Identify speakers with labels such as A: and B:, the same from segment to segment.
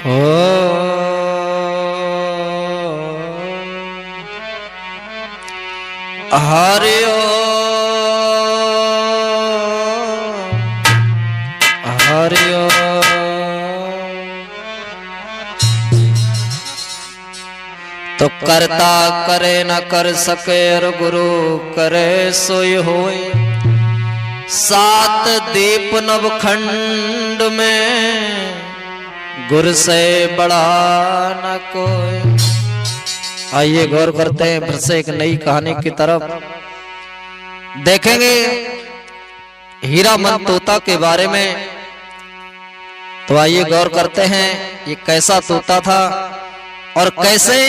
A: ओ हरि हरि तो करता करे न कर सके और गुरु करे सोई होए। सात दीप नवखंड में गुरु से बड़ा न कोई। आइए गौर करते हैं फिर से एक नई कहानी की तरफ देखेंगे हीरामन तोता के बारे में। तो आइए गौर करते हैं ये कैसा तोता था और कैसे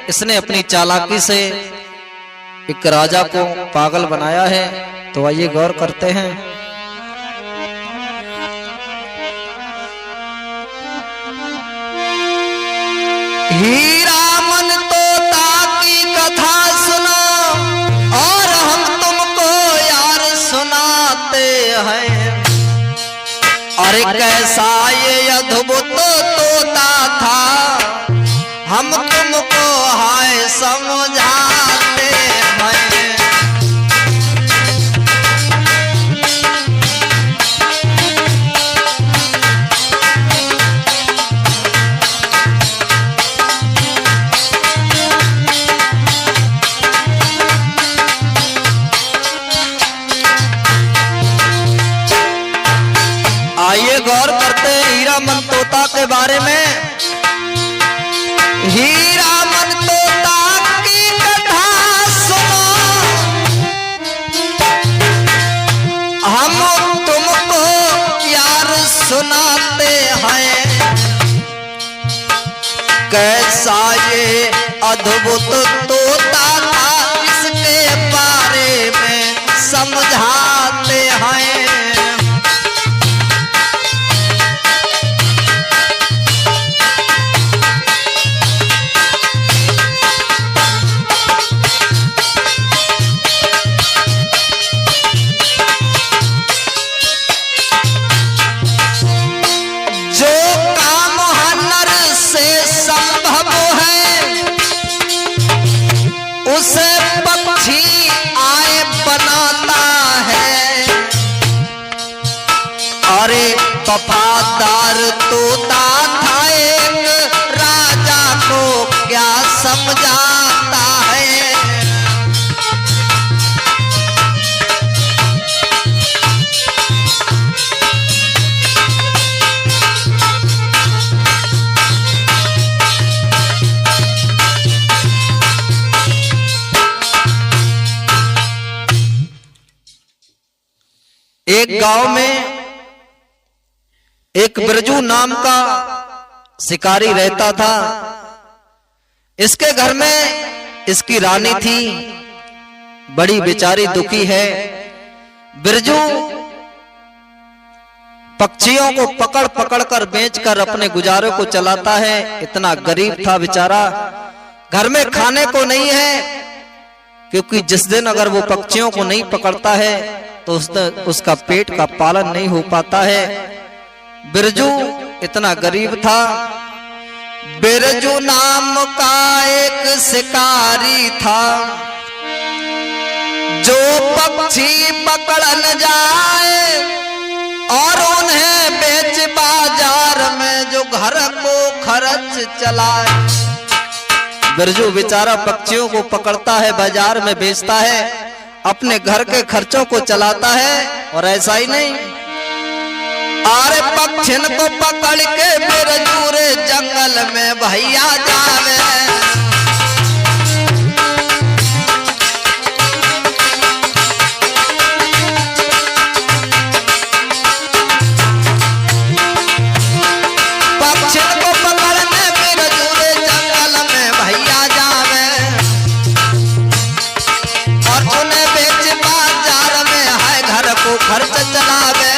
A: इसने अपनी चालाकी से एक राजा को पागल बनाया है। तो आइए गौर करते हैं। हीरामन तोता की कथा सुनो और हम तुमको यार सुनाते हैं। अरे कैसा ये अद्भुत तोता था हम तुमको हाय समझाते हैं। आइए गौर करते हैं हीरामन तोता के बारे में। हीरामन तोता की कथा सुनो हम तुमको यार सुनाते हैं। कैसा ये अद्भुत तोता था इसके बारे में समझाते हैं। उसे पक्षी आए बनाता है। अरे वफादार तोता था एक राजा को क्या समझाता है। एक गांव में एक बिरजू नाम का शिकारी रहता था। इसके घर में इसकी रानी थी, बड़ी बेचारी दुखी है। बिरजू पक्षियों को पकड़ पकड़ कर बेचकर अपने गुजारे को चलाता है। इतना गरीब था बेचारा, घर में खाने को नहीं है, क्योंकि जिस दिन अगर वो पक्षियों को नहीं पकड़ता है तो उसका पेट का पालन नहीं हो पाता है। बिरजू इतना गरीब था। बिरजू नाम का एक शिकारी था जो पक्षी पकड़न जाए और उन्हें बेच बाजार में जो घर को खर्च चलाए। बिरजू बेचारा पक्षियों को पकड़ता है, बाजार में बेचता है, अपने घर के खर्चों को चलाता है। और ऐसा ही नहीं, अरे पक्षिन को पकड़ के बिरजू रे जंगल में भैया जावे। पक्षिन को पकड़ने बिरजू रे जंगल में भैया जावे और उन्हें बेच बाजार में है घर को खर्च चलावे।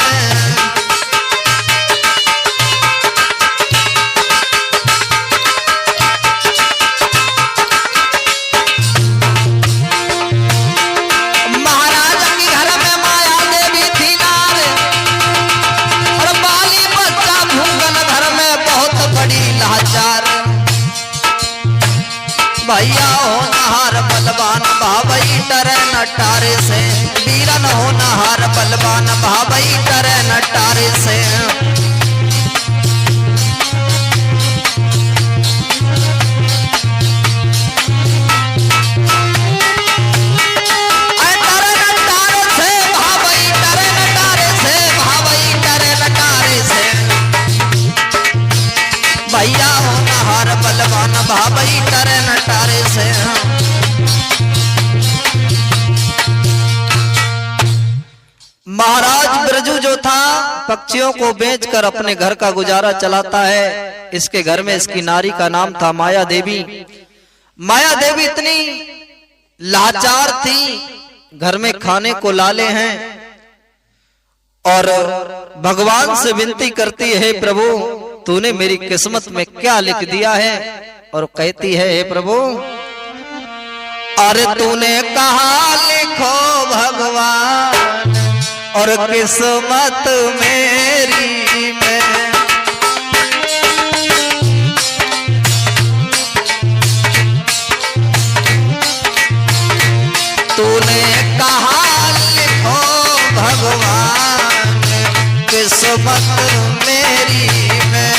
A: नटारे से, वीरन हो नहार बलवान भावई डरे नटारे से। भैया हो नहार बलवान भावई डरे नटारे से। महाराज बिरजू जो था पक्षियों को बेचकर अपने घर का गुजारा चलाता है। इसके घर में इसकी नारी का नाम था माया देवी। माया देवी इतनी लाचार थी, घर में खाने को लाले हैं और भगवान से विनती करती है, प्रभु तूने मेरी किस्मत में क्या लिख दिया है। और कहती है, हे प्रभु अरे तूने कहा लिखो भगवान और किस्मत मेरी में। तूने कहा लिखो भगवान किस्मत मेरी में।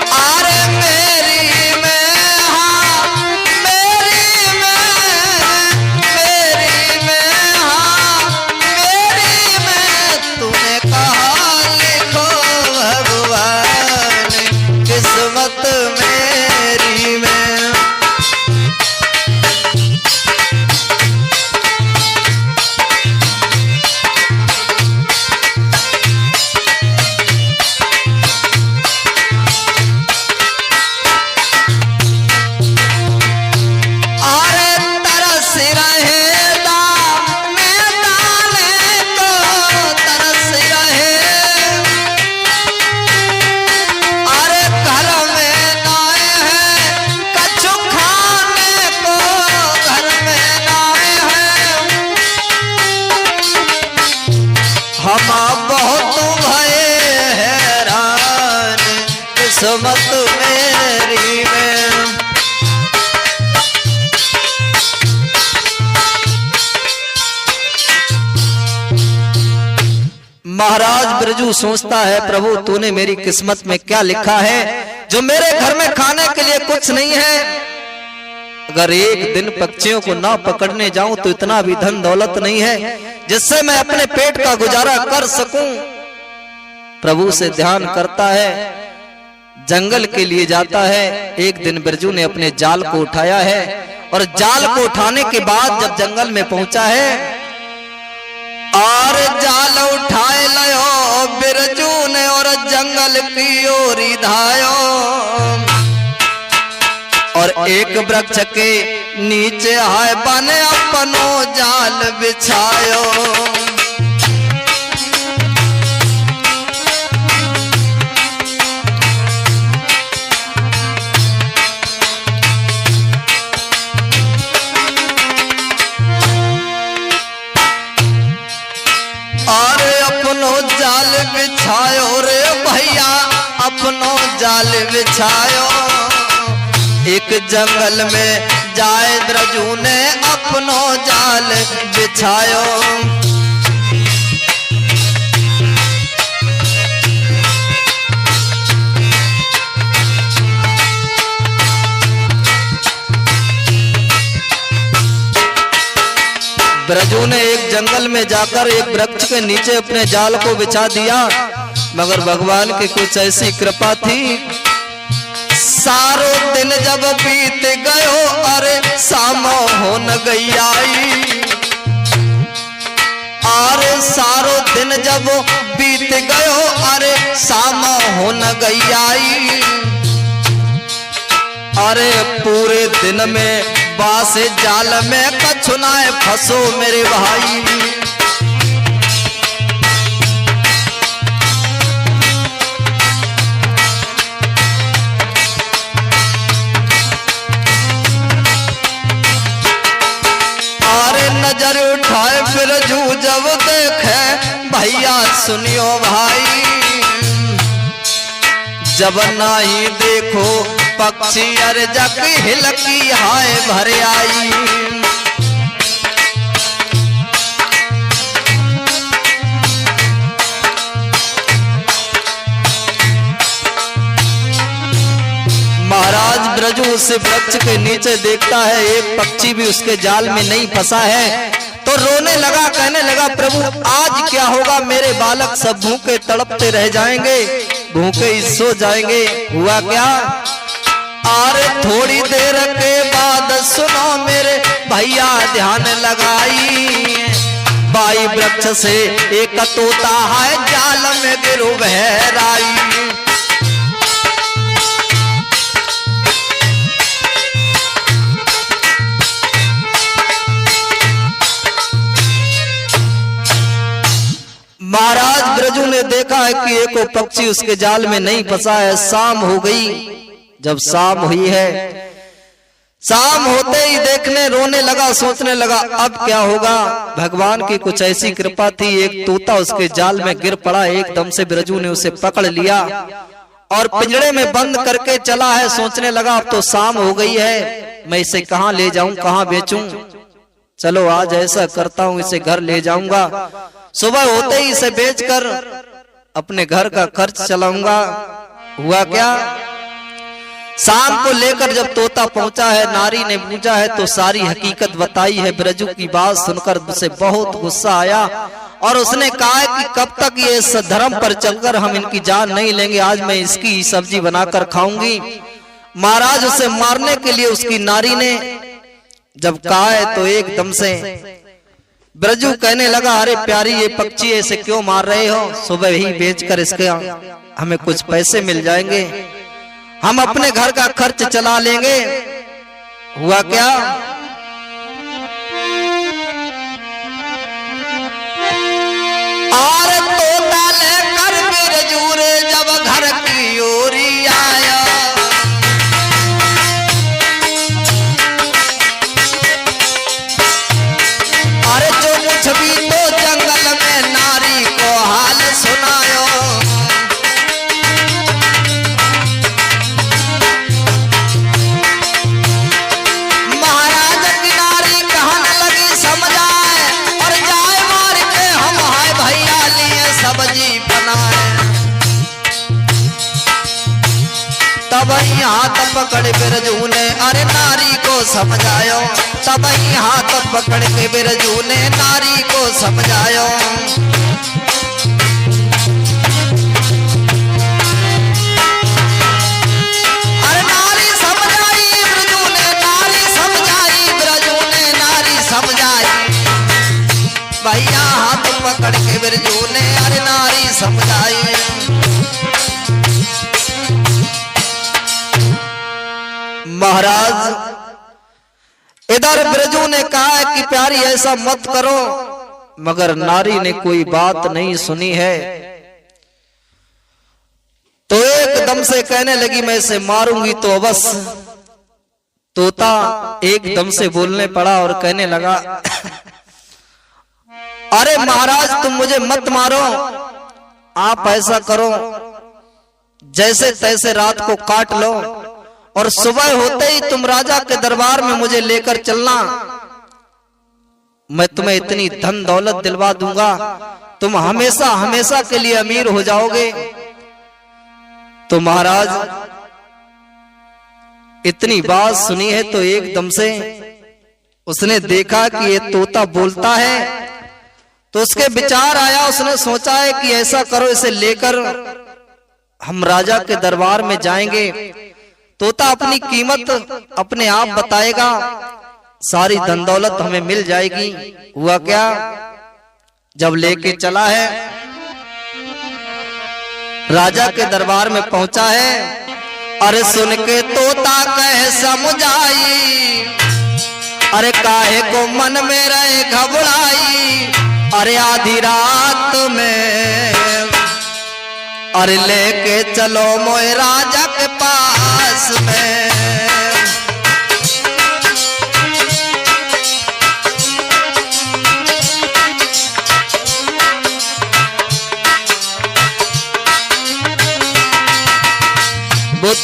A: अरे मेरी में, हाँ मेरी में, मेरी में, हाँ मेरी में। तूने कहा लिखो भगवान किस्मत मेरी में। हम बहुत भये हैरान किस्मत मेरी में। महाराज बिरजू सोचता है, प्रभु तूने मेरी किस्मत में क्या लिखा है जो मेरे घर में खाने के लिए कुछ नहीं है। अगर एक दिन पक्षियों को ना पकड़ने जाऊं तो इतना भी धन दौलत नहीं है जिससे मैं अपने पेट का गुजारा कर सकूं। प्रभु से ध्यान करता है, जंगल के लिए जाता है। एक दिन बिरजू ने अपने जाल को उठाया है और जाल को उठाने के बाद जब जंगल में पहुंचा है और जाल उठाए लयो बिरजू ने और जंगल की ओर धायो और एक वृक्ष के नीचे है बने अपनो जाल बिछायो। अरे अपनो जाल बिछायो रे भैया, अपनो जाल बिछायो। एक जंगल में जाए बिरजू ने अपनो जाल बिछायो। बिरजू ने एक जंगल में जाकर एक वृक्ष के नीचे अपने जाल को बिछा दिया, मगर भगवान की कुछ ऐसी कृपा थी। सारो दिन जब बीत गयो अरे शामो हो न गई आई। अरे सारो दिन जब बीत गयो अरे शामो हो न गई आई। अरे पूरे दिन में बासे जाल में कछुनाए फंसो मेरे भाई। अरे नजर उठाए बिरजू जब देखे भैया सुनियो भाई। जब नाही देखो पक्षी अर्जक हिलकी हाय भर आई। महाराज ब्रजू उस वृक्ष के नीचे देखता है, एक पक्षी भी उसके जाल में नहीं फंसा है, तो रोने लगा, कहने लगा प्रभु आज क्या होगा, मेरे बालक सब भूखे तड़पते रह जाएंगे, भूखे ही सो जाएंगे। हुआ क्या, और थोड़ी देर के बाद सुनो मेरे भैया ध्यान लगाई, बाई वृक्ष से एक तोता है जाल में गिरू बहराई। महाराज ब्रजू ने देखा है कि एको पक्षी उसके जाल में नहीं फंसा है। शाम हो गई, जब शाम हुई है, शाम होते ही देखने रोने लगा, सोचने लगा अब क्या होगा। भगवान की कुछ ऐसी कृपा थी, एक तोता उसके जाल में गिर पड़ा, एकदम से ब्रजू ने उसे पकड़ लिया और पिंजड़े में बंद करके चला है। सोचने लगा अब तो शाम हो गई है, मैं इसे कहाँ ले जाऊं, कहाँ बेचूं। चलो आज ऐसा करता हूं, इसे घर ले जाऊंगा, सुबह होते ही इसे बेचकर अपने घर का खर्च चलाऊंगा। हुआ क्या, शाम को लेकर जब तोता पहुंचा है, नारी ने पूछा है तो सारी हकीकत बताई है। ब्रजू की बात सुनकर उसे बहुत गुस्सा आया और उसने कहा कि कब तक ये धर्म पर चलकर हम इनकी जान नहीं लेंगे, आज मैं इसकी सब्जी बनाकर खाऊंगी। महाराज उसे मारने के लिए उसकी नारी ने जब कहा है तो एकदम से ब्रजू कहने लगा अरे प्यारी ये पक्षी ऐसे क्यों मार रहे हो, सुबह ही बेचकर इसके हमें कुछ पैसे मिल जाएंगे, हम अपने घर का खर्च चला लेंगे। हुआ क्या, और तोता लेकर ब्रजू रे जब घर की ओरी आया, अरे जो कुछ भी तो जंगल में नारी को हाल सुनायो। महाराज की नारी कहने लगी समझाए और जाए मार के हम हाय भैया लिए सब्जी बनाए। तब ही हाथ पकड़ ब्रजू ने अरे नारी को समझायो, तब ही हाथ पकड़ के ब्रजू ने नारी को समझायो। अरे नारी समझाई ब्रजू ने, नारी समझाई ब्रजू ने, नारी समझाई। भैया हाथ पकड़ के ब्रजू ने अरे नारी समझाई। महाराज इधर ब्रजू ने कहा कि प्यारी ऐसा मत करो, मगर नारी ने कोई बात नहीं सुनी है, तो एकदम से कहने लगी मैं इसे मारूंगी तो अवश्य। तोता एकदम से बोलने पड़ा और कहने लगा अरे महाराज तुम मुझे मत मारो, आप ऐसा करो जैसे तैसे रात को काट लो और सुबह होते ही तुम राजा के दरबार में मुझे लेकर चलना, मैं तुम्हें इतनी धन दौलत दिलवा दूंगा, तुम हमेशा हमेशा के लिए अमीर हो जाओगे। तो महाराज इतनी बात सुनी है तो एकदम से उसने देखा कि ये तोता बोलता है, तो उसके विचार आया, उसने सोचा है कि ऐसा करो इसे लेकर हम राजा के दरबार में जाएंगे, तोता अपनी कीमत अपने आप बताएगा, सारी धन दौलत हमें मिल जाएगी। हुआ क्या, जब लेके चला है राजा के दरबार में पहुंचा है, अरे सुन के तोता कहे समझाई, अरे काहे को मन में रहे घबराई, अरे आधी रात में अरे लेके चलो मोए राजा के पास में।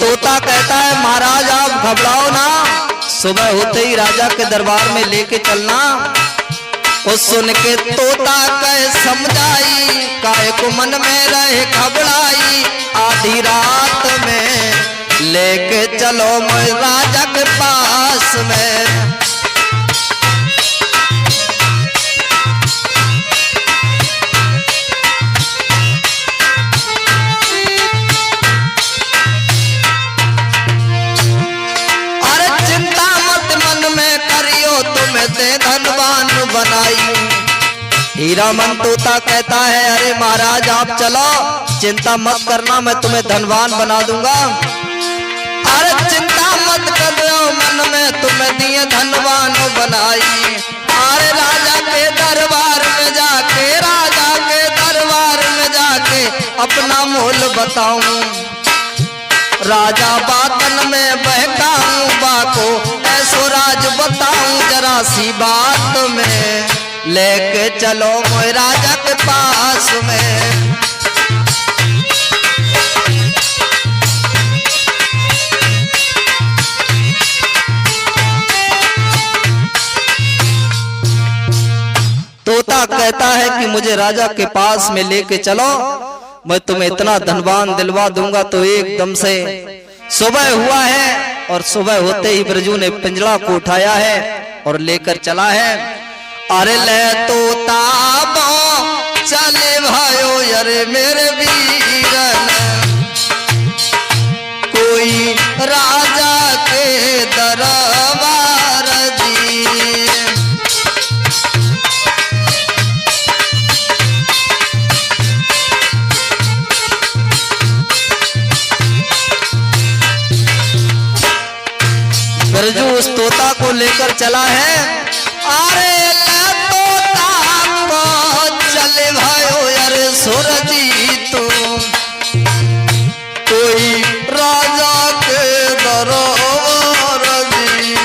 A: तोता कहता है महाराज आप घबराओ ना, सुबह होते ही राजा के दरबार में लेके चलना। वो सुन के तोता कहे समझाई, काहे को मन में रहे घबराई, आधी रात में लेके चलो मैं राजा के पास में। धनवान बनाई। हीरामन तोता कहता है अरे महाराज आप चलो, चिंता मत करना, मैं तुम्हें धनवान बना दूंगा। अरे चिंता मत करो मन में, तुम्हें दिए धनवान बनाई। अरे राजा के दरबार में जाके, राजा के दरबार में जाके अपना मोल बताऊं, राजा बातन में बहकाऊं बाको, ऐसो राज बताऊं जरा सी बात में, लेके चलो मोए राजा के पास में। तोता कहता है कि मुझे राजा के पास में लेके चलो, मैं तुम्हें इतना धनवान दिलवा दूंगा। तो एकदम से सुबह हुआ है और सुबह होते ही बिरजू ने पिंजड़ा को उठाया है और लेकर चला है। अरे ले तोता चले भाइयों अरे मेरे वीरन, कोई राजा के दरबार जी। बिरजू उस तोता को लेकर चला है। अरे तोता को चले भाइयों अरे सूरजी तू, कोई राजा के दरबार जी।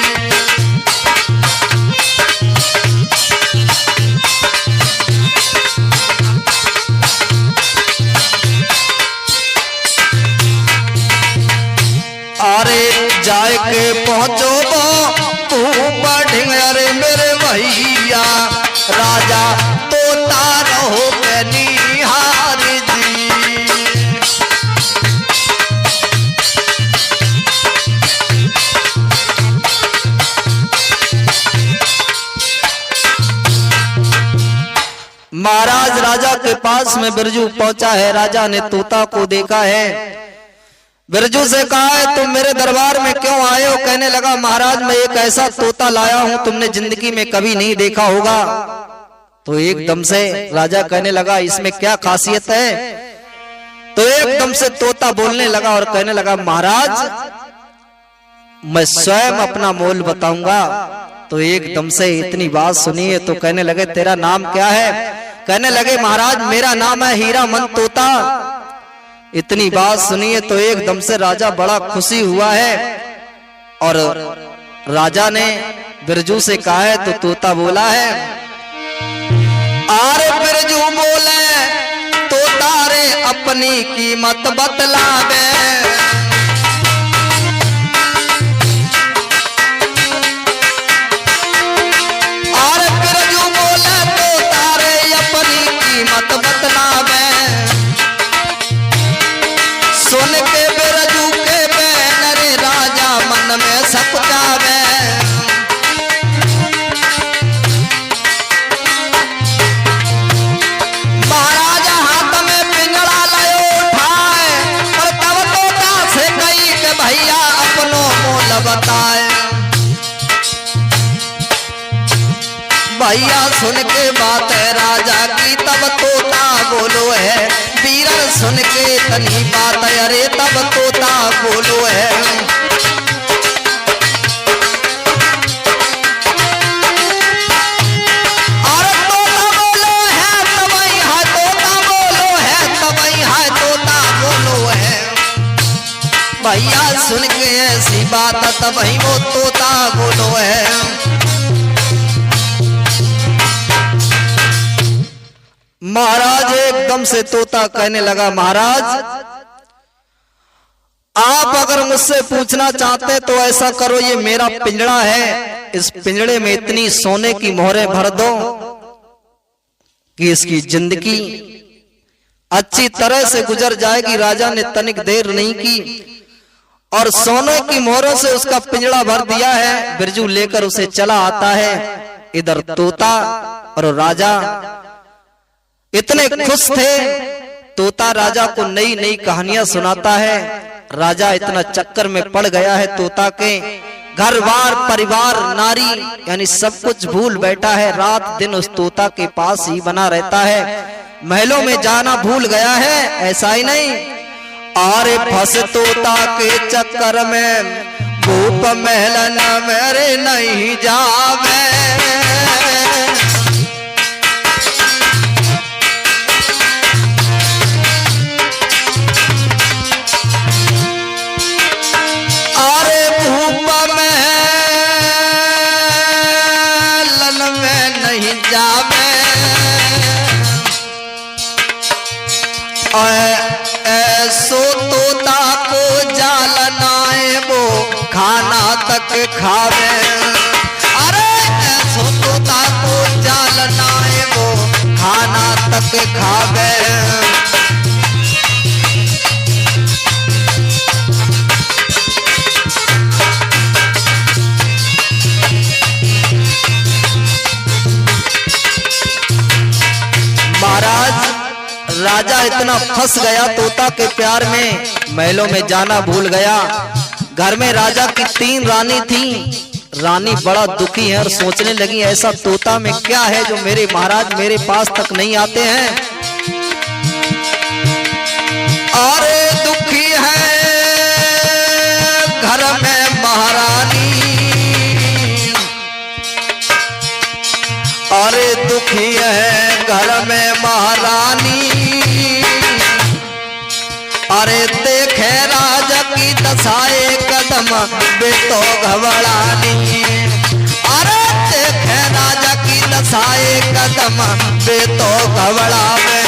A: अरे जाए के पहुंचो तू बढ़िंग अरे मेरे भैया, राजा तोता रहो के निहार जी। महाराज राजा के पास में बिरजू पहुंचा है। राजा ने तोता को देखा है, बिरजू से कहा है तुम मेरे दरबार में क्यों आए हो? कहने लगा महाराज मैं एक ऐसा तोता लाया हूं तुमने जिंदगी में कभी नहीं देखा होगा। तो एकदम से राजा कहने लगा इसमें क्या खासियत है? तो एकदम से तोता बोलने लगा और कहने लगा महाराज मैं स्वयं अपना मोल बताऊंगा। तो एकदम से इतनी बात सुनिए तो कहने लगे तेरा नाम क्या है? कहने लगे महाराज मेरा नाम है हीरामन तोता। इतनी बात सुनिए तो एकदम से राजा बड़ा खुशी हुआ है और राजा ने बिरजू से कहा है तो तोता बोला है। अरे बिरजू बोले तोता रे अपनी कीमत बतलावे, अरे बिरजू बोले तोता रे अपनी कीमत बतलावे। सुन के बिरजू के बैन रे राजा मन में सपटावे, महाराजा हाथ में पिंजड़ा लयो उठाए और तब तोता से कही के भैया अपनो मोल बताए। भैया सुन के बात है राजा की तब तोता बोलो है, वीरन सुन के तनी बात अरे तब तोता बोलो है। और तोता बोलो है तबई है, तोता बोलो है तबई है, तोता बोलो है। भैया सुन के ऐसी बात तबई वो तोता बोलो है। महाराज एकदम से तोता कहने लगा महाराज आप अगर मुझसे पूछना चाहते तो ऐसा करो, ये मेरा पिंजड़ा है, इस पिंजड़े में इतनी सोने की मोहरें भर दो कि इसकी जिंदगी अच्छी तरह से गुजर जाएगी। राजा ने तनिक देर नहीं की और सोने की मोहरों से उसका पिंजड़ा भर दिया है। बिरजू लेकर उसे चला आता है। इधर तोता और राजा इतने खुश थे। तोता राजा को नई नई कहानियां सुनाता है। राजा इतना चक्कर में पड़ गया है तोता के, घर बार परिवार नारी यानी सब कुछ भूल बैठा है। रात दिन उस तोता के पास ही बना रहता है, महलों में जाना भूल गया है। ऐसा ही नहीं, अरे फंस तोता के चक्कर में भूप महल न मेरे नहीं जावे। ऐसो तोता को जालनाए वो खाना तक खावे। अरे ऐसो तोता को जालनाए वो खाना तक खावे। महाराज राजा इतना फंस गया तोता के प्यार में, महलों में जाना भूल गया। घर में राजा की 3 रानी थी। रानी बड़ा दुखी है और सोचने लगी ऐसा तोता में क्या है जो मेरे महाराज मेरे पास तक नहीं आते हैं। अरे दुखी है घर में महारानी, अरे दुखी है घर में महारानी। अरे देखे राजा की दशाए कदम बेटो घबरानी। अरे देखे राजा की दशाए कदम बेटो घबरावे।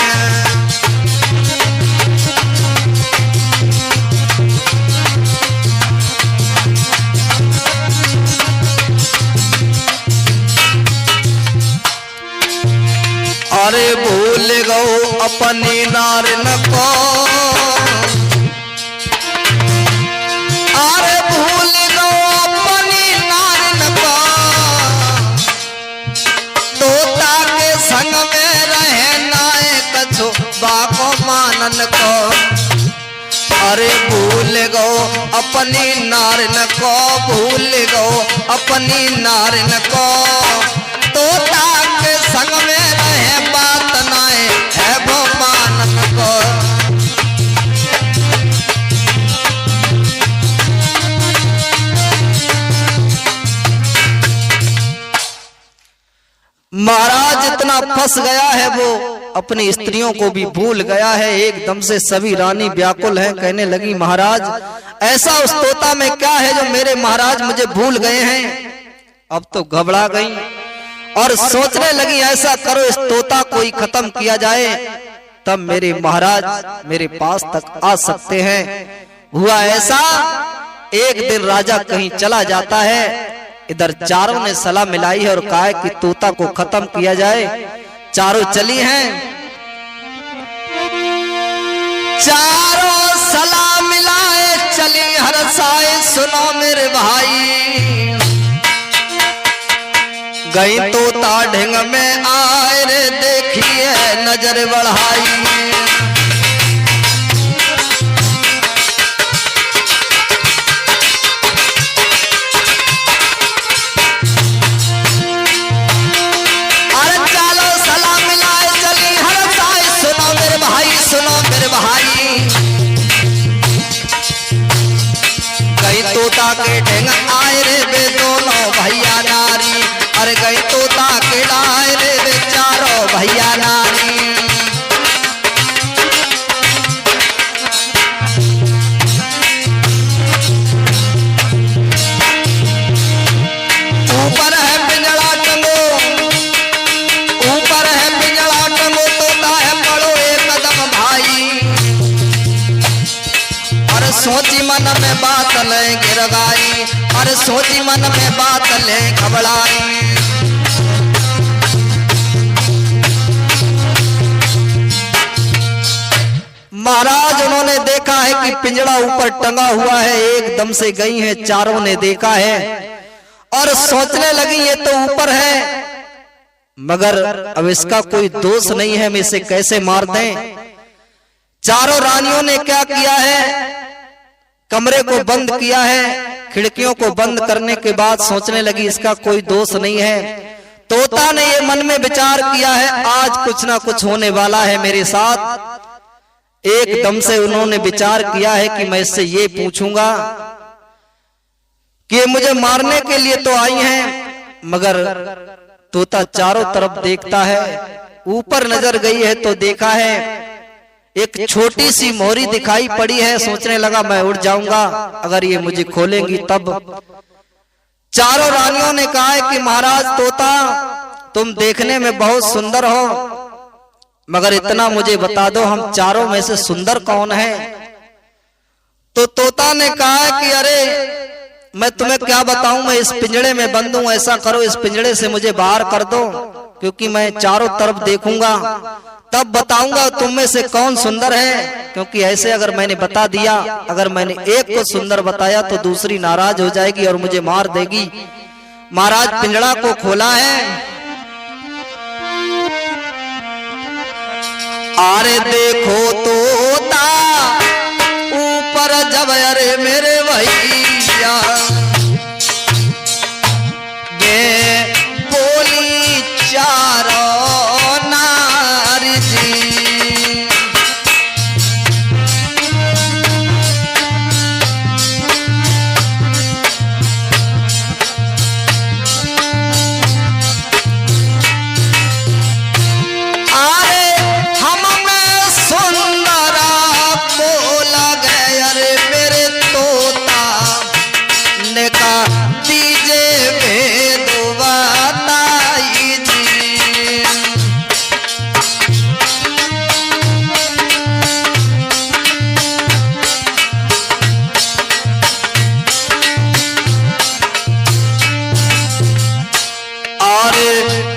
A: अरे भूल गो अपनी नारिन को, अरे भूल गो अपनी नारिन को। तोता के संग में रहे नाए कछु बाको मानन को। अरे भूल गो अपनी नारिन को, भूल गो अपनी नारिन को। तोता के संग में रहे बात नाए है वो मानन को। महाराज इतना फंस गया है वो अपनी स्त्रियों को भी भूल गया है। एकदम से सभी रानी व्याकुल हैं, कहने लगी महाराज ऐसा उस तोता में क्या है जो मेरे महाराज मुझे भूल गए हैं। अब तो घबरा गई और सोचने लगी ऐसा करो इस तोता को ही खत्म किया जाए, तब मेरे महाराज मेरे पास तक आ सकते हैं। हुआ ऐसा, एक दिन राजा कहीं चला जाता है। इधर चारों ने सलाह मिलाई है और कहा है कि तोता को खत्म किया जाए। चारों चली हैं, चारों सलाह मिलाए चली हरसाए। सुनो मेरे भाई, गई तोता ढंग में आए रे देखिए नजर बढ़ाई। अरे चलो सलाम मिलाए चली हरसाए। सुनो मेरे भाई, सुनो मेरे भाई, गई तोता के ढंग आए रे बे दोनों भैया नारी। अरे गई तोता के डायरे रे चारों भैया नारी। सोची मन में बात ले गिर गई, अरे सोची मन में बात ले घबराई। महाराज उन्होंने देखा है कि पिंजड़ा ऊपर टंगा हुआ है, एकदम से गई हैं, चारों ने देखा है और सोचने लगी ये तो ऊपर है, मगर अब इसका कोई दोष नहीं है, हम इसे कैसे मार दें। चारों रानियों ने क्या किया है, कमरे को बंद किया है, खिड़कियों को बंद करने के बाद सोचने लगी इसका कोई दोष नहीं है। तोता ने ये मन में विचार किया है आज कुछ ना कुछ होने वाला है मेरे साथ। एकदम से उन्होंने विचार किया है कि मैं इससे ये पूछूंगा कि ये मुझे मारने के लिए तो आई हैं, मगर तोता चारों तरफ देखता है, ऊपर नजर गई है तो देखा है एक छोटी सी मोहरी दिखाई पड़ी है। सोचने लगा मैं उड़ जाऊंगा अगर ये मुझे खोलेंगी तब। चारों रानियों ने कहा है कि महाराज तोता तुम देखने में बहुत सुंदर हो, मगर इतना मुझे बता दो हम चारों में से सुंदर कौन है। तो तोता ने कहा कि अरे मैं तुम्हें क्या बताऊं, मैं इस पिंजड़े में बंद हूं, ऐसा करो इस पिंजड़े से मुझे बाहर कर दो, क्योंकि मैं चारों तरफ देखूंगा तब बताऊंगा तुम में से कौन सुंदर है। क्योंकि ऐसे अगर मैंने बता दिया, अगर मैंने एक को सुंदर बताया तो दूसरी नाराज हो जाएगी और मुझे मार देगी। महाराज पिंजड़ा को खोला है, अरे देखो तोता ऊपर जब, अरे मेरे भैया ये बोली चारों नारी जी।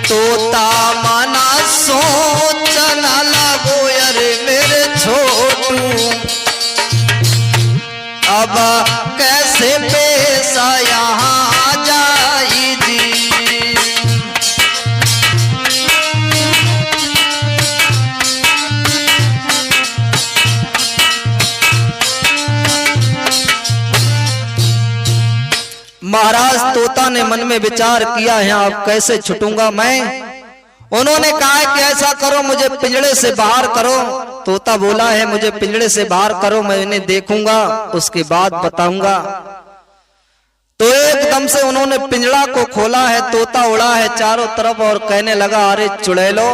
A: तोता मना सोचना लगो अरे मेरे छोटू अब कैसे पेश यहाँ जाई जी। महाराज तोता ने मन में विचार किया है अब कैसे छूटूंगा मैं। उन्होंने कहा कि ऐसा करो मुझे पिंजड़े से बाहर करो। तोता बोला है मुझे पिंजड़े से बाहर करो, मैं इन्हें देखूंगा उसके बाद बताऊंगा। तो एकदम से उन्होंने पिंजड़ा को खोला है, तोता उड़ा है चारों तरफ और कहने लगा अरे चुड़ैलो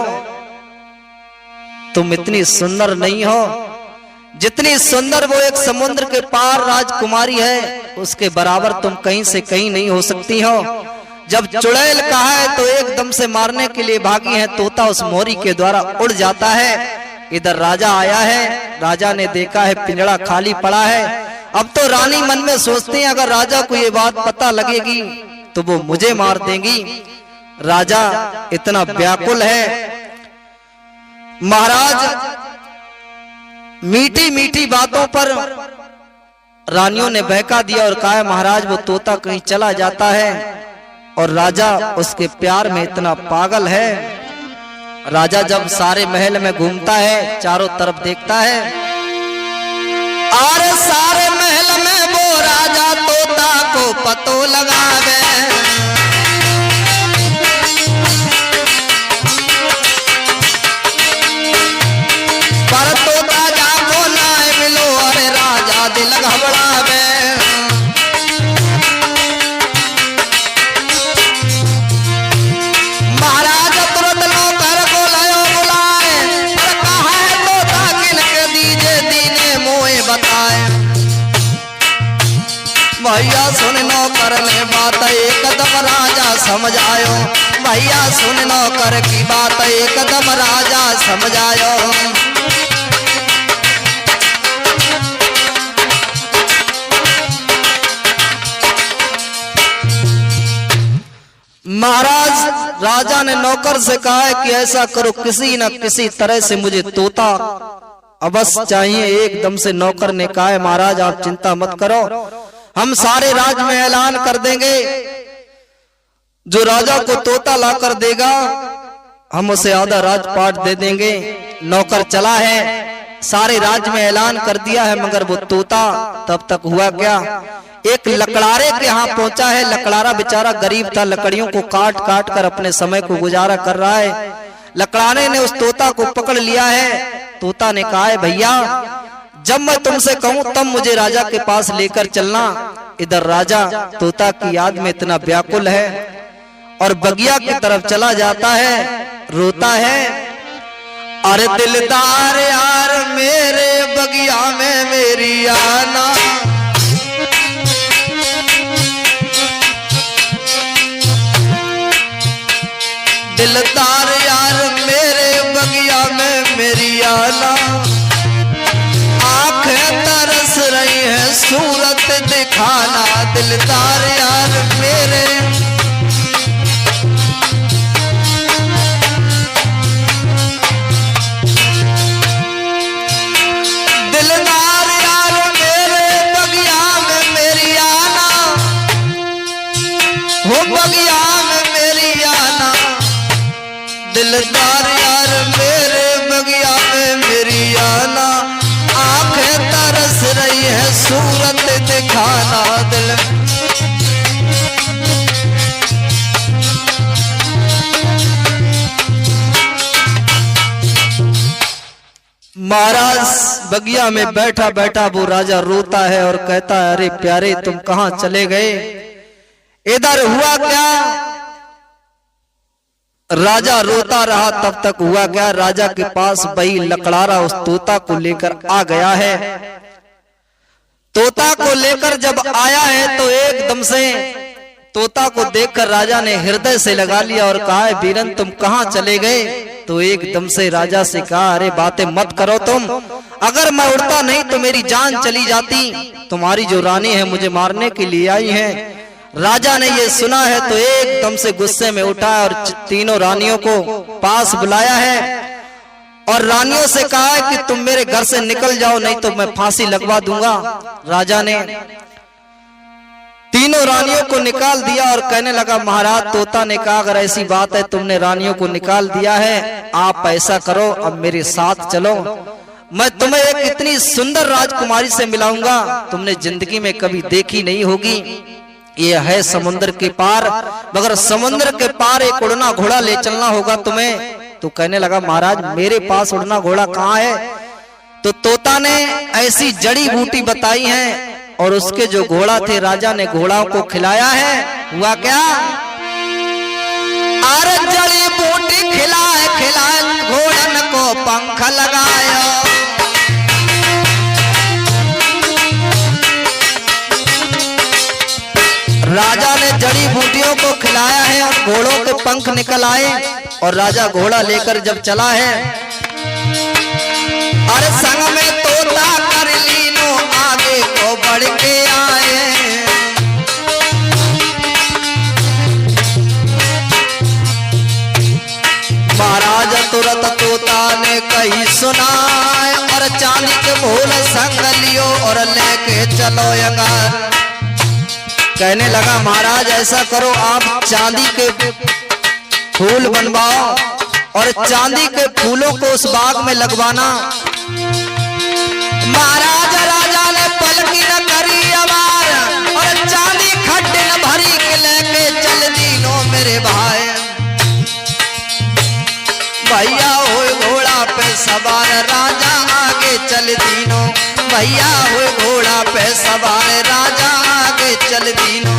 A: तुम इतनी सुंदर नहीं हो, जितनी सुंदर वो एक समुद्र के पार राजकुमारी है उसके बराबर तुम कहीं से कहीं नहीं हो सकती हो। जब चुड़ैल कहा है तो एकदम से मारने के लिए भागी है। तोता उस मोरी के द्वारा उड़ जाता है। इधर राजा आया है, राजा ने देखा है पिंजड़ा खाली पड़ा है। अब तो रानी मन में सोचती है अगर राजा को ये बात पता लगेगी तो वो मुझे मार देंगी। राजा इतना व्याकुल है। महाराज मीठी मीठी बातों पर रानियों ने बहका दिया और कहा महाराज वो तोता कहीं चला जाता है और राजा उसके प्यार में इतना पागल है। राजा जब सारे महल में घूमता है चारों तरफ देखता है और सारे महल में वो राजा तोता को पतो लगावे। पर तोता जाको ना मिलो अरे राजा दिल घबरावे। महाराज तुरंत नौकर को लयो बुलाए पर कहा है तोता किनके दीजे दीने मोए बताए। भैया सुन नौकर ने बात एकदम राजा समझायो। भैया सुन नौकर की बात एकदम राजा समझायो। महाराज राजा ने नौकर से कहा है कि ऐसा करो, किसी न किसी तरह से मुझे तोता अवश्य चाहिए। एकदम से नौकर ने कहा है महाराज आप चिंता मत करो, हम सारे राज में ऐलान कर देंगे, जो राजा को तोता लाकर देगा हम उसे आधा राजपाट दे देंगे। नौकर चला है, सारे राज्य में ऐलान कर दिया है, मगर वो तोता तब तक हुआ क्या, एक लकड़ारे के यहाँ पहुंचा है। लकड़ारा बेचारा गरीब था, लकड़ियों को काट काट कर अपने समय को गुजारा कर रहा है। लकड़ारे ने उस तोता को पकड़ लिया है। तोता ने कहा है भैया जब मैं तुमसे कहूं तब मुझे राजा के पास लेकर चलना। इधर राजा तोता की याद में इतना व्याकुल है और बगिया की तरफ चला जाता है, रोता है, अरे दिलदार यार मेरे बगिया में मेरी आना, दिलदार यार मेरे बगिया में मेरी आना, आंखें तरस रही है सूरत दिखाना, दिलदार यार मेरे बगिया में मेरी आना, दिलदार यार मेरे बगिया में मेरी आना, आंखें तरस रही है सूरत दिखाना, दिल महाराज बगिया में बैठा बैठा वो राजा रोता है और कहता है अरे प्यारे तुम कहां चले गए, इधर हुआ क्या। राजा रोता रहा, तब तक हुआ क्या, राजा के पास वही लकड़ारा उस तोता को लेकर आ गया है। तोता को लेकर जब आया है तो एकदम से तोता को देखकर राजा ने हृदय से लगा लिया और कहा है वीरन तुम कहां चले गए। तो एकदम से राजा से कहा अरे बातें मत करो तुम, अगर मैं उड़ता नहीं तो मेरी जान चली जाती, तुम्हारी जो रानी है मुझे मारने के लिए आई है। राजा ने ये सुना है तो एकदम से गुस्से में उठा और तीनों रानियों को पास बुलाया है और रानियों से कहा है कि तुम मेरे घर से निकल जाओ नहीं तो मैं फांसी लगवा दूंगा। राजा ने तीनों रानियों को निकाल दिया और कहने लगा महाराज तोता ने कहा अगर ऐसी बात है तुमने रानियों को निकाल दिया है, आप ऐसा करो अब मेरे साथ चलो, मैं तुम्हें एक इतनी सुंदर राजकुमारी से मिलाऊंगा तुमने जिंदगी में कभी देखी नहीं होगी। ये है समुद्र के पार, मगर समुद्र के पार एक उड़ना घोड़ा ले चलना होगा तुम्हें। तो कहने लगा महाराज मेरे पास उड़ना घोड़ा कहाँ है। तो तोता ने ऐसी जड़ी बूटी बताई है और उसके जो घोड़ा थे राजा ने घोड़ाओं को खिलाया है। हुआ क्या, अरे जड़ी बूटी खिलाए खिलाए घोड़न को पंख लगाया, राजा ने जड़ी बूटियों को खिलाया है और घोड़ों के पंख निकल आए और राजा घोड़ा लेकर जब चला है, अरे संग में तोता कर लीनो आगे को बढ़ के आए। महाराज तुरंत तोता ने कही सुनाए और चांदी के फूल संग लियो और लेके चलो यंगार। कहने लगा महाराज ऐसा करो आप चांदी के फूल बनवाओ और चांदी के फूलों को उस बाग में लगवाना। महाराज राजा ने पलकी न करी अवार और चांदी खड्डे न भरी के लेके चल दीनो मेरे भाई, भैया हो घोड़ा पे सवार राजा आगे चल दीनो, भैया हो घोड़ा पे सवार राजा आगे चल दीनो।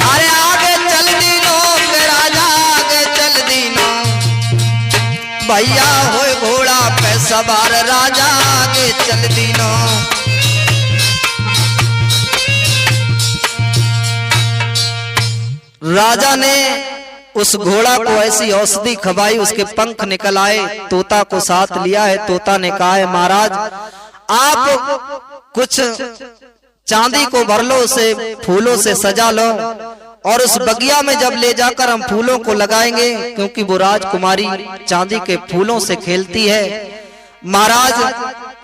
A: अरे आगे चल दीनो के राजा आगे चल दीनो, भैया हो घोड़ा पे सवार राजा आगे चल दीनो। राजा ने उस घोड़ा को ऐसी औषधि खवाई उसके पंख निकल आए, तोता को साथ लिया है। तोता ने कहा है महाराज आप कुछ चांदी को भर लो, उसे फूलों से सजा लो और उस बगिया में जब ले जाकर हम फूलों को लगाएंगे, क्योंकि वो राजकुमारी चांदी के फूलों से खेलती है। महाराज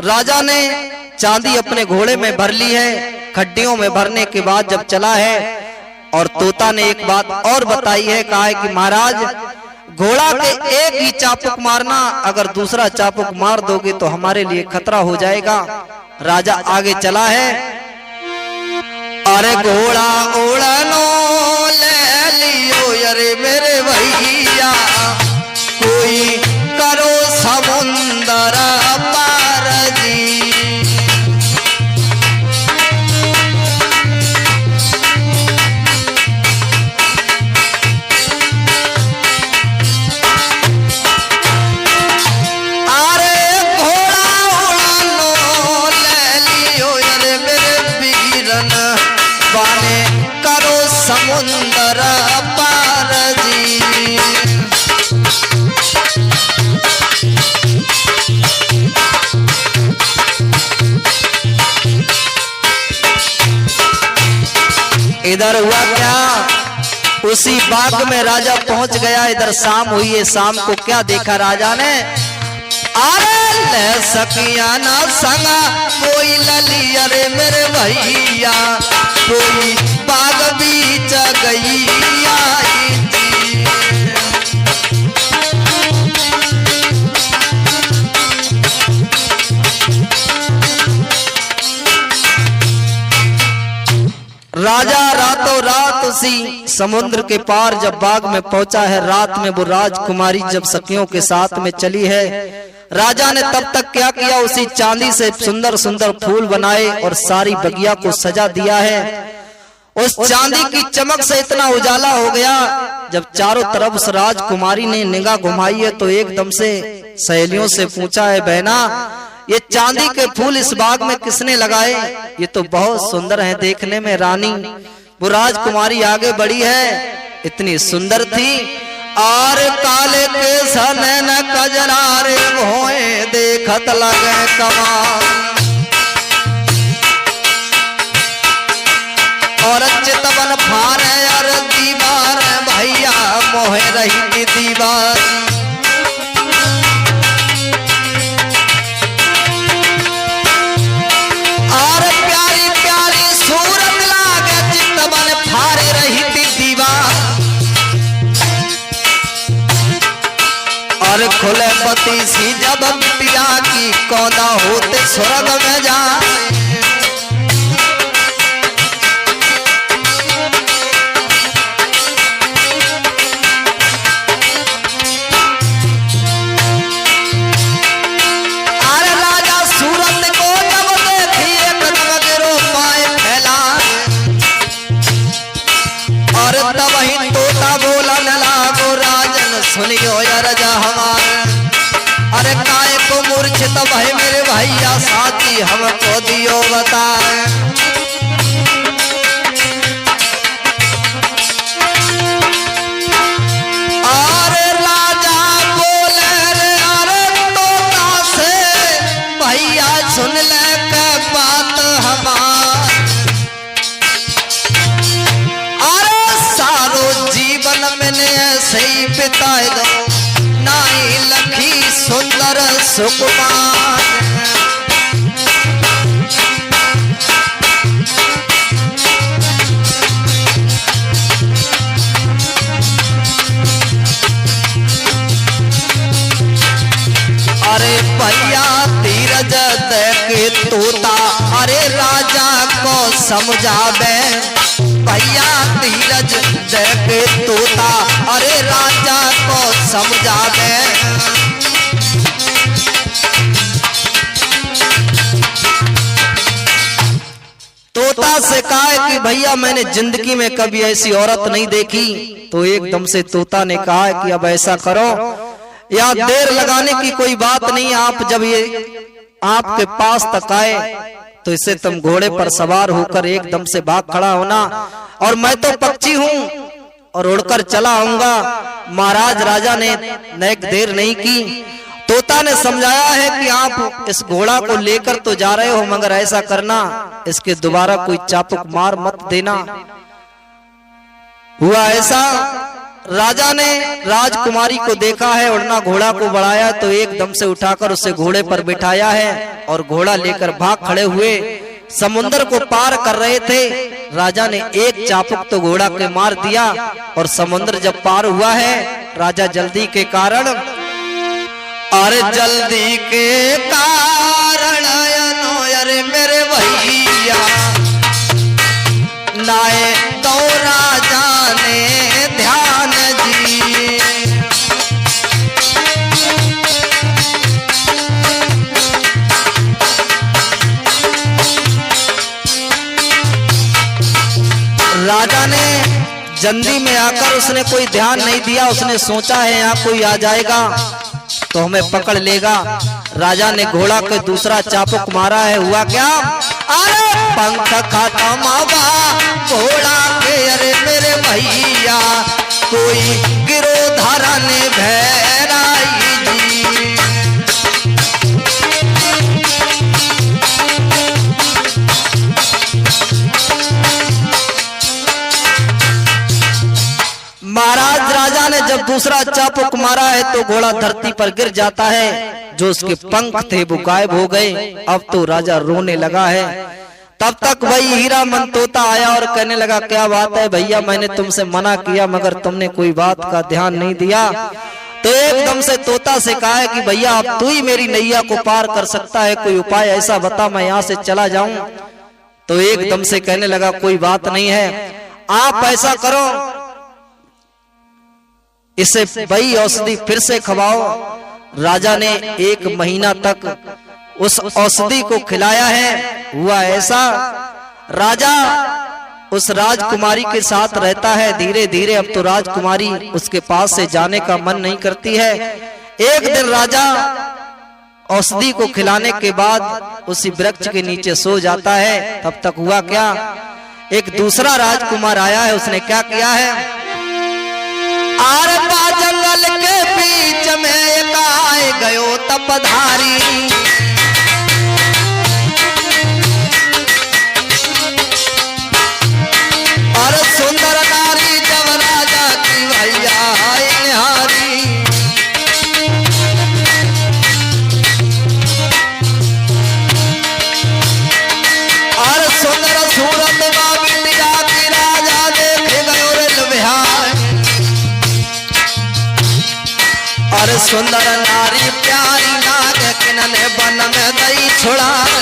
A: राजा ने चांदी अपने घोड़े में भर ली है। खड्डियों में भरने के बाद जब चला है और तोता ने एक बात और बताई है, कहा है कि महाराज घोड़ा के एक ही चापुक मारना, अगर दूसरा चापुक मार दोगे तो हमारे लिए खतरा हो जाएगा। राजा आगे चला है, अरे घोड़ा उड़नो ले लियो अरे मेरे भैया, कोई करो समुंदर पार जी। समुंदर पार जी। इधर हुआ क्या, उसी बाग में राजा पहुंच गया। इधर शाम हुई है, शाम को क्या देखा राजा ने, अरे ले सकिया ना संगा कोई लली अरे मेरे भैया, कोई बाग बीच गई आई थी। राजा रातों रात उसी समुद्र के पार जब बाग में पहुंचा है, रात में वो राजकुमारी जब सखियों के साथ में चली है, राजा ने तब तक क्या किया, उसी चांदी से सुंदर सुंदर फूल बनाए और सारी बगिया को सजा दिया है। उस चांदी की चमक से इतना उजाला हो गया, जब चारों तरफ उस राजकुमारी ने निगाह घुमाई है तो एकदम से सहेलियों से पूछा है, बहना ये चांदी के फूल इस बाग में किसने लगाए, ये तो बहुत सुंदर हैं देखने में रानी। वो राजकुमारी आगे बढ़ी है, इतनी सुंदर थी और काले के सनन कजरारे भोए देखत लगे कमाल, और चितवन फारे और दीवार भैया मोहे रही दीवार। और प्यारी प्यारी सूरत लागे चितवन फारे रही दीवार, और खुले पति सी जब बिटिया की कौदा होते स्वर्ग में जाए। अरे राजा सूरत को जब देखी एक रो पाए फैला, और तब ही तोता बोलन लागो, राजन सुनियो राजा हमारे, अरे काय को मूर्छित भाई मेरे भैया साथी हमको दियो बताए। अरे राजा बोले रे अरे तोता से, भैया सुन ले के बात हमार, अरे सारो जीवन मैंने ऐसे ही बिताए दो, नाई लखी सुंदर सुकुमार। अरे भैया धीरज देके तोता अरे राजा को समझावे, भैया धीरज देके तोता अरे राजा को समझावे। तोता से कहा कि भैया मैंने जिंदगी में कभी ऐसी औरत नहीं देखी, तो एकदम से तोता ने कहा कि अब ऐसा करो, या देर लगाने की कोई बात नहीं, आप जब ये आपके पास तक आए तो इसे तुम घोड़े पर सवार होकर एकदम से भाग खड़ा होना, और मैं तो पक्षी हूँ और उड़कर चला आऊंगा। महाराज राजा ने नेक देर नहीं की, तोता ने समझाया है कि आप इस घोड़ा को लेकर तो जा रहे हो, मगर ऐसा करना इसके दोबारा कोई चाबुक मार मत देना। हुआ ऐसा, राजा ने राजकुमारी को देखा है, उड़ना घोड़ा को बढ़ाया तो एकदम से उठाकर उसे घोड़े पर बिठाया है और घोड़ा लेकर भाग खड़े हुए समुद्र को पार कर रहे थे। राजा ने एक चाबुक तो घोड़ा के मार दिया और समुद्र जब पार हुआ है, राजा जल्दी के कारण, अरे जल्दी के कारण अरे मेरे भैया नाए तो राजा ने ध्यान जी। राजा ने जल्दी में आकर उसने कोई ध्यान नहीं दिया। उसने सोचा है यहाँ कोई आ जाएगा तो हमें पकड़ लेगा। राजा ने घोड़ा के दूसरा चाबुक मारा है। हुआ क्या, अरे पंख खत्म हुआ घोड़ा के, अरे मेरे भैया कोई गिरोधरा ने भैराई जी। महाराज राजा ने जब दूसरा चाबुक मारा है तो घोड़ा धरती पर गिर जाता है। जो उसके पंख थे वो गायब हो गए। अब तो राजा रोने लगा है। तब तक वही हीरामन तोता आया और कहने लगा, क्या बात है भैया, मैंने तुमसे मना किया मगर तुमने कोई बात का ध्यान नहीं दिया। तो एकदम से तोता से कहा है कि भैया अब तू ही मेरी नैया को पार कर सकता है, कोई उपाय ऐसा बता मैं यहाँ से चला जाऊं। तो एकदम से कहने लगा, कोई बात नहीं है, आप ऐसा करो इसे वही औषधि फिर से खवाओ। राजा ने 1 महीना तक उस औषधि को खिलाया है। हुआ ऐसा, राजा उस राजकुमारी के साथ रहता है। धीरे धीरे अब तो राजकुमारी उसके पास से जाने का मन नहीं करती है। एक दिन राजा औषधि को खिलाने के बाद उसी वृक्ष के नीचे सो जाता है। तब तक हुआ क्या, एक दूसरा राजकुमार आया है। उसने क्या किया है, आर जंगल के बीच में एक आए गयो तपधारी, और सुंदर नारी जब राजा की भैया निहारी, और सुंदर सूरत बिटिया की राजा देखे गयो रे लुभियाए, और सुंदर नारी प्यारी नाग किनने बन में दई छुड़ाए।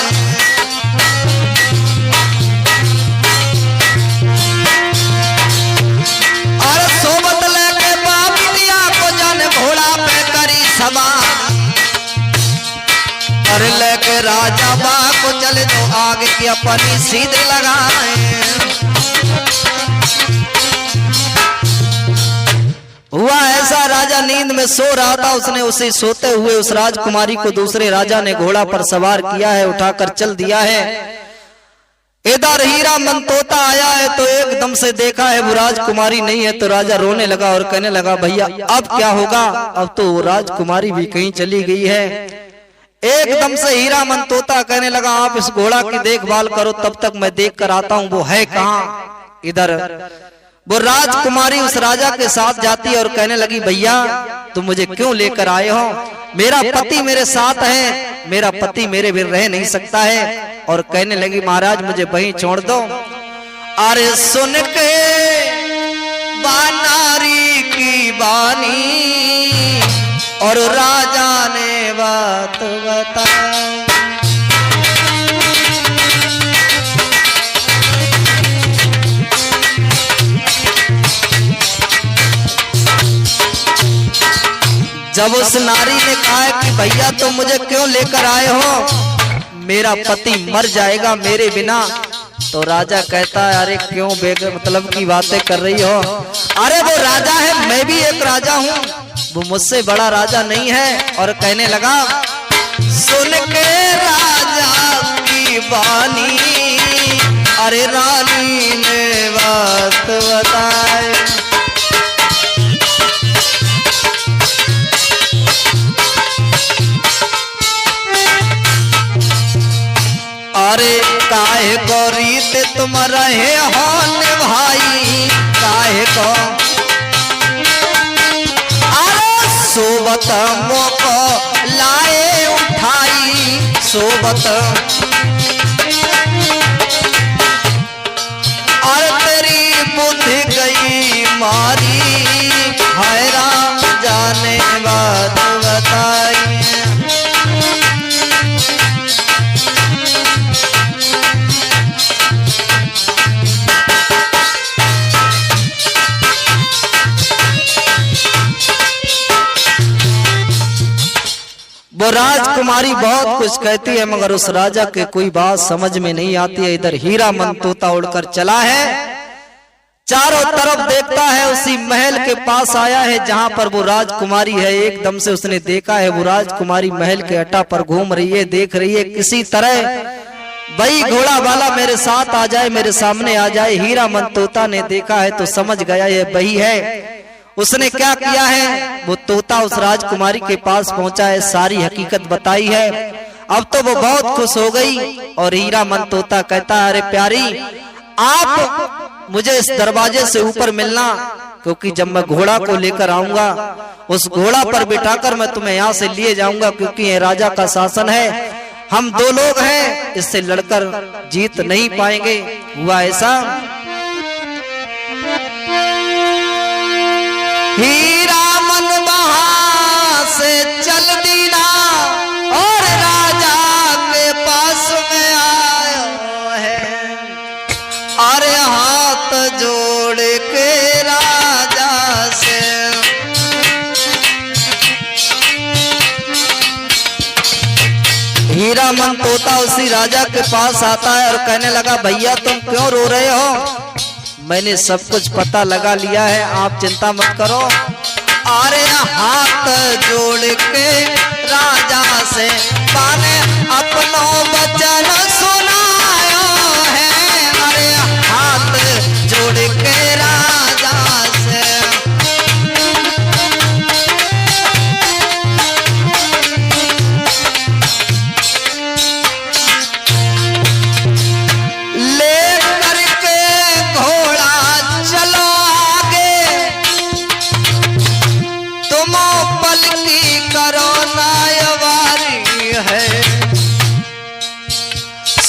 A: और सोबत लेके बाप दिया को जन घोड़ा पे करी सवार, और लेके राजा बा को चले तो आगे की अपनी सीधे लगाए। हुआ ऐसा, राजा नींद में सो रहा था। उसने उसे सोते हुए उस राजकुमारी को दूसरे राजा ने घोड़ा पर सवार किया है, उठाकर चल दिया है। इधर हीरामन तोता आया है तो एकदम से देखा है वो राजकुमारी नहीं है। तो राजा रोने लगा और कहने लगा, भैया अब क्या होगा, अब तो वो राजकुमारी भी कहीं चली गई है। एकदम से हीरामन तोता कहने लगा, आप इस घोड़ा की देखभाल करो, तब तक मैं देख कर आता हूँ वो है कहाँ। इधर वो राजकुमारी उस राजा के साथ जाती और कहने लगी, भैया तुम मुझे क्यों लेकर आए हो, मेरा पति मेरे साथ है, मेरा पति मेरे बिन रह नहीं सकता है। और कहने लगी, महाराज मुझे वहीं छोड़ दो। अरे सुन के बानारी की बानी और राजा ने बात बताई। जब उस नारी ने कहा कि भैया तुम मुझे क्यों लेकर आए हो, मेरा पति मर जाएगा मेरे बिना। तो राजा कहता है, अरे क्यों मतलब की बातें कर रही हो, अरे वो राजा है, मैं भी एक राजा हूँ, वो मुझसे बड़ा राजा नहीं है। और कहने लगा, सुन के राजा की बानी, अरे रानी ने बात बताई। तुम रहे हो निभाई काहे को अरे सोबत मोको लाए उठाई सोबत और तेरी बुद्धि गई मारी हैरान जाने बात बताई वो राजकुमारी बहुत कुछ कहती है मगर उस राजा के कोई बात समझ में नहीं आती है। इधर हीरा मन तोता उड़कर चला है, चारों तरफ देखता है, उसी महल के पास आया है जहां पर वो राजकुमारी है। एकदम से उसने देखा है वो राजकुमारी महल के अड्डा पर घूम रही है, देख रही है किसी तरह भाई घोड़ा वाला मेरे साथ आ जाए, मेरे सामने आ जाए। हीरा मन तोता ने देखा है तो समझ गया ये वही है। उसने क्या किया है, वो तोता उस राजकुमारी के पास पहुंचा है, सारी हकीकत बताई है। अब तो वो बहुत खुश हो गई और हीरा मन तोता कहता है अरे प्यारी आप मुझे इस दरवाजे से ऊपर मिलना, क्योंकि जब मैं घोड़ा को लेकर आऊंगा उस घोड़ा पर बिठाकर मैं तुम्हें यहाँ से लिए जाऊंगा, क्योंकि ये राजा का शासन है, हम दो लोग हैं, इससे लड़कर जीत नहीं पाएंगे। हुआ ऐसा हीरा मन वहां से चल दीना और राजा के पास में आया है, अरे हाथ जोड़ के राजा से हीरा मन तोता उसी राजा के पास आता है और कहने लगा भैया तुम क्यों रो रहे हो, मैंने सब कुछ पता लगा लिया है, आप चिंता मत करो। अरे हाथ जोड़ के राजा से पाने अपनो वचन सुनाया है, अरे हाथ जोड़ के राजा से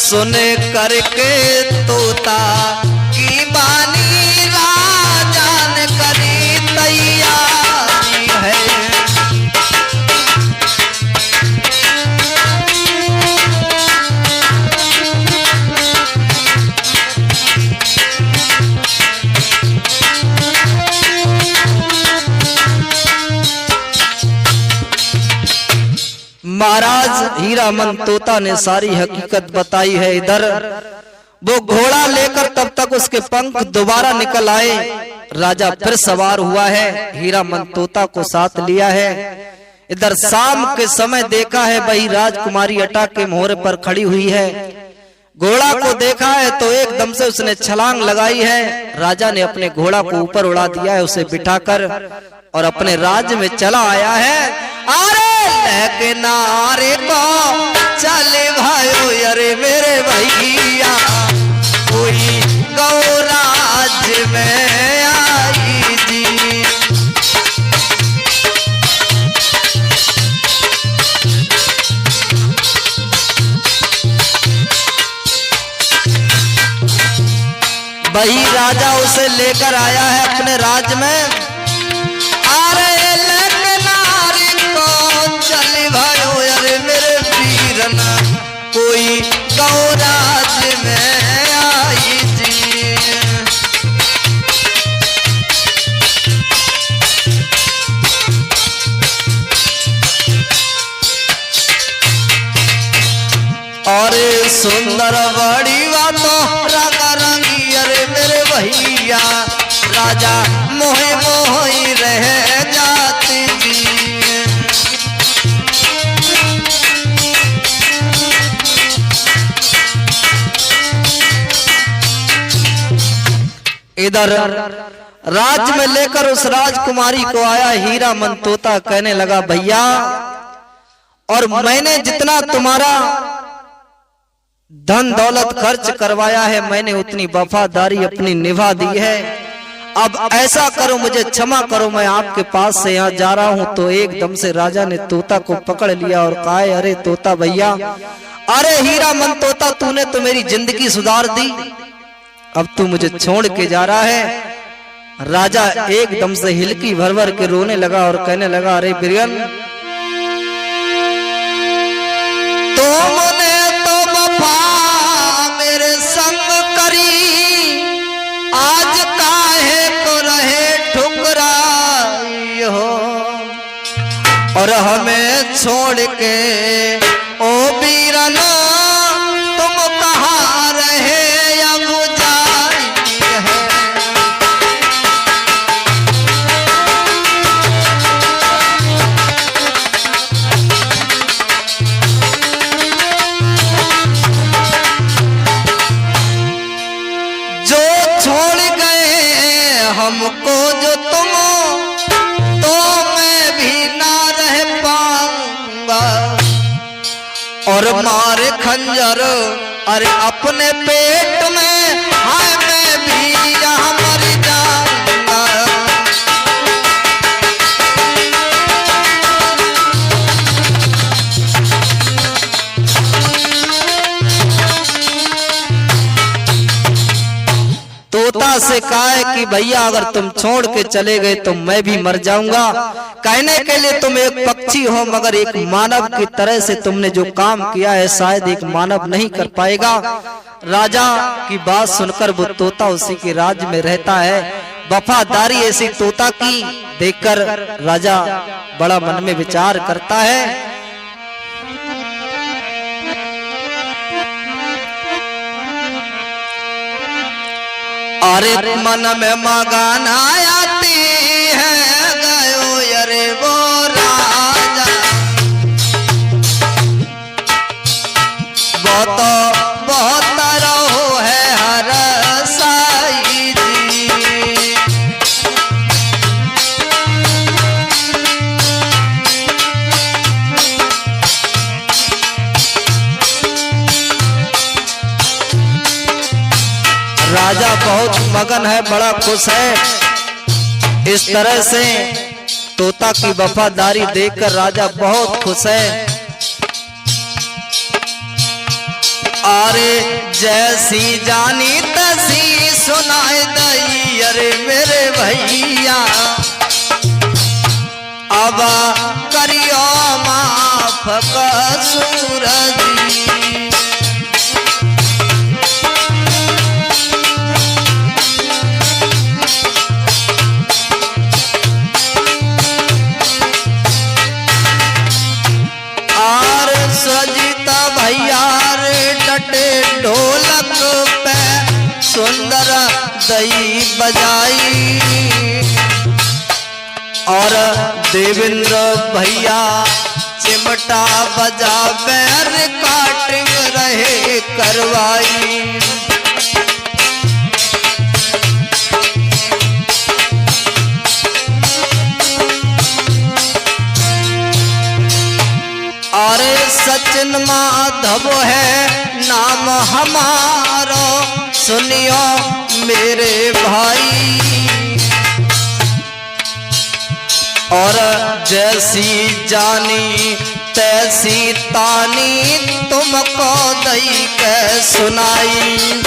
A: सुन करके तोता की बानी राजा ने करी तैयारी है, महाराज हीरा मन तोता ने सारी हकीकत बताई है। इधर वो घोड़ा लेकर तब तक उसके पंख दोबारा निकल आए, राजा फिर सवार हुआ है, हीरा मन तोता को साथ लिया है। इधर शाम के समय देखा है वही राजकुमारी अटा के मोहरे पर खड़ी हुई है, घोड़ा को देखा है तो एकदम से उसने छलांग लगाई है। राजा ने अपने घोड़ा को ऊपर उड़ा दिया है, उसे बिठाकर और अपने राज्य में चला आया है। अरे किनारे को चले भाइयों अरे मेरे भैया कोई गौराज में आई जी, वही राजा उसे लेकर आया है अपने राज्य में। अरे चली भाइयों अरे मेरे वीरना कोई गौराज में आई जी, और सुंदर बड़ी बातों रंग रंगी अरे मेरे भैया राजा मोहे मोही रह जाती जी, इधर राज्य में लेकर उस राजकुमारी को आया हीरा मन तोता, कहने लगा भैया और मैंने जितना तुम्हारा धन दौलत खर्च करवाया है मैंने, उतनी वफादारी अपनी निभा दी है। अब ऐसा करो, मुझे क्षमा करो, मैं आपके पास से यहाँ जा रहा हूँ। तो एकदम से राजा ने तोता को पकड़ लिया और कहा, अरे तोता भैया, अरे हीरा मन तोता, तूने तो मेरी जिंदगी सुधार दी, अब तू मुझे छोड़ के जा रहा है। राजा एकदम से हिलकी भर भर के रोने लगा और कहने लगा, अरे बिरगन, तुमने तो वफा मेरे संग करी, आज काहे को रहे ठुकराई हो, और हमें छोड़ के ओ बीरन तुम कहाँ रहे अब जाई है। जो छोड़ गए हमको जो तुम, तो मैं भी ना रह पाऊंगा, और मारे खंजर अरे अपने पेट में, हाय मैं भी यहाँ मर जाऊंगा। तोता से कहा है कि भैया अगर तुम छोड़ के चले गए तो मैं भी मर जाऊंगा। कहने के लिए तुम एक पक्षी हो, मगर एक मानव की तरह से तुमने जो काम किया है शायद एक मानव नहीं कर पाएगा। राजा की बात सुनकर वो तोता उसी के राज्य में रहता है। वफादारी ऐसी तोता की देखकर राजा बड़ा मन में विचार करता है। अरे मन में मगन आती है गयो अरे वो राजा, बहुत रहो है हर साई जी। राजा बहुत मगन है, बड़ा खुश है। इस तरह से तोता की वफादारी देखकर राजा बहुत खुश है। अरे जैसी जानी तैसी सुनाई दई, अरे मेरे भैया अब करियो माफ कसूर जी। सजीता भैया रे डटे ढोलक पे सुंदर दई बजाई, और देवेंद्र भैया चिमटा बजा बैर काटिंग रहे करवाई। अरे सचिन माधव है नाम हमारो, सुनियो मेरे भाई, और जैसी जानी तैसी तानी तुमको दई के सुनाई।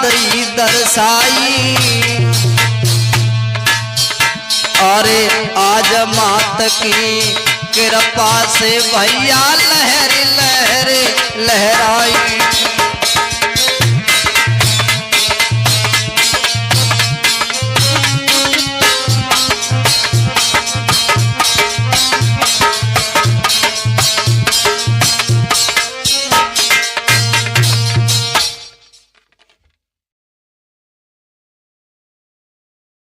A: दई दर्शाई, अरे आज मात की कृपा से भैया लहर लहर लहराई।